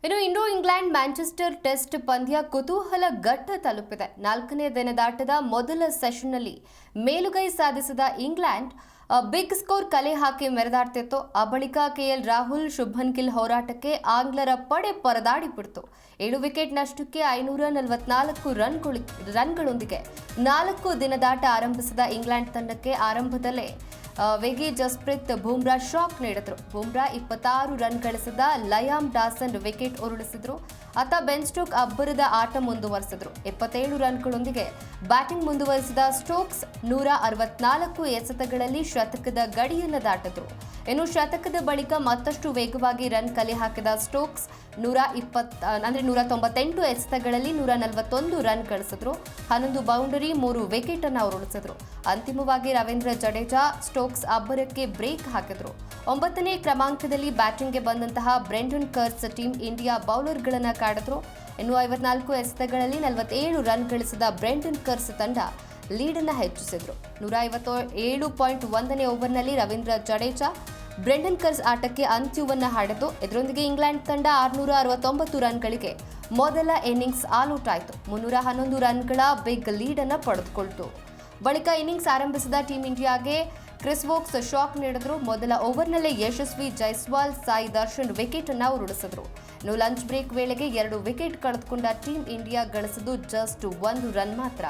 ಇನ್ನು England Manchester test ಪಂದ್ಯ ಕುತೂಹಲ ಘಟ್ಟ ತಲುಪಿದೆ. 4ನೇ ದಿನದಾಟದ ಮೊದಲ ಸೆಷನ್ನಲ್ಲಿ ಮೇಲುಗೈ ಸಾಧಿಸಿದ ಇಂಗ್ಲೆಂಡ್ ಬಿಗ್ ಸ್ಕೋರ್ ಕಲೆ ಹಾಕಿ ಮೆರೆದಾಡ್ತಿತ್ತು. ಆ ಬಳಿಕ ಕೆಎಲ್ ರಾಹುಲ್, ಶುಭ್ಮನ್ ಗಿಲ್ ಹೋರಾಟಕ್ಕೆ ಆಂಗ್ಲರ ಪಡೆ ಪರದಾಡಿಬಿಡ್ತು. 7 ವಿಕೆಟ್ ನಷ್ಟಕ್ಕೆ 544 ರನ್ಗಳೊಂದಿಗೆ 4 ದಿನದಾಟ ಆರಂಭಿಸಿದ ಇಂಗ್ಲೆಂಡ್ ತಂಡಕ್ಕೆ ಆರಂಭದಲ್ಲೇ ವೇಗಿ ಜಸ್ಪ್ರೀತ್ ಬುಮ್ರಾ ಶಾಕ್ ನೀಡಿದ್ರು. ಬುಮ್ರಾ 26 ರನ್ ಗಳಿಸಿದ ಲಯಾಮ್ ಡಾಸನ್ ವಿಕೆಟ್ ಉರುಳಿಸಿದ್ರು. ಆತ ಬೆನ್ ಸ್ಟೋಕ್ಸ್ ಅಬ್ಬರದ ಆಟ ಮುಂದುವರೆಸಿದ್ರು. 27 ರನ್ಗಳೊಂದಿಗೆ ಬ್ಯಾಟಿಂಗ್ ಮುಂದುವರೆಸಿದ ಸ್ಟೋಕ್ಸ್ 164 ಎಸೆತಗಳಲ್ಲಿ ಶತಕದ ಗಡಿಯನ್ನು ದಾಟಿದ್ರು. ಇನ್ನು ಶತಕದ ಬಳಿಕ ಮತ್ತಷ್ಟು ವೇಗವಾಗಿ ರನ್ ಕಲೆ ಹಾಕಿದ ಸ್ಟೋಕ್ಸ್ 198 ಎಸೆತಗಳಲ್ಲಿ 141 ರನ್ ಗಳಿಸಿದ್ರು. 11 ಬೌಂಡರಿ, 3 ವಿಕೆಟ್ ಅನ್ನು ಉರುಳಿಸಿದ್ರು. ಅಂತಿಮವಾಗಿ ರವೀಂದ್ರ ಜಡೇಜಾ ಸ್ಟೋಕ್ಸ್ ಅಬ್ಬರಕ್ಕೆ ಬ್ರೇಕ್ ಹಾಕಿದ್ರು. 9ನೇ ಕ್ರಮಾಂಕದಲ್ಲಿ ಬ್ಯಾಟಿಂಗ್ಗೆ ಬಂದಂತಹ ಬ್ರೆಂಡನ್ ಕರ್ಸ್ ಟೀಮ್ ಇಂಡಿಯಾ ಬೌಲರ್ಗಳನ್ನು ಕಾಡಿದ್ರು. ಇನ್ನು 54 ಎಸೆತಗಳಲ್ಲಿ 47 ರನ್ ಗಳಿಸಿದ ಬ್ರೆಂಡನ್ ಕರ್ಸ್ ತಂಡ ಲೀಡನ್ನು ಹೆಚ್ಚಿಸಿದ್ರು. 157.1ನೇ ಓವರ್ನಲ್ಲಿ ರವೀಂದ್ರ ಜಡೇಜಾ ಬ್ರೆಂಡನ್ ಕರ್ಸ್ ಆಟಕ್ಕೆ ಅಂತ್ಯವನ್ನು ಹಾಡಿತು. ಇದರೊಂದಿಗೆ ಇಂಗ್ಲೆಂಡ್ ತಂಡ 669 ರನ್ಗಳಿಗೆ ಮೊದಲ ಇನ್ನಿಂಗ್ಸ್ ಆಲ್ಔಟ್ ಆಯಿತು. 311 ರನ್ಗಳ ಬಿಗ್ ಲೀಡನ್ನು ಪಡೆದುಕೊಳ್ತು. ಬಳಿಕ ಇನ್ನಿಂಗ್ಸ್ ಆರಂಭಿಸಿದ ಟೀಂ ಇಂಡಿಯಾಗೆ ಕ್ರಿಸ್ ವೋಕ್ಸ್ ಶಾಕ್ ನೀಡಿದ್ರು. ಮೊದಲ ಓವರ್ನಲ್ಲೇ ಯಶಸ್ವಿ ಜೈಸ್ವಾಲ್, ಸಾಯಿ ದರ್ಶನ್ ವಿಕೆಟ್ ಅನ್ನು ಉರುಳಿಸಿದ್ರು. ಇನ್ನು ಲಂಚ್ ಬ್ರೇಕ್ ವೇಳೆಗೆ 2 ವಿಕೆಟ್ ಕಳೆದುಕೊಂಡ ಟೀಂ ಇಂಡಿಯಾ ಗಳಿಸಿದ್ದು ಜಸ್ಟ್ 1 ರನ್ ಮಾತ್ರ.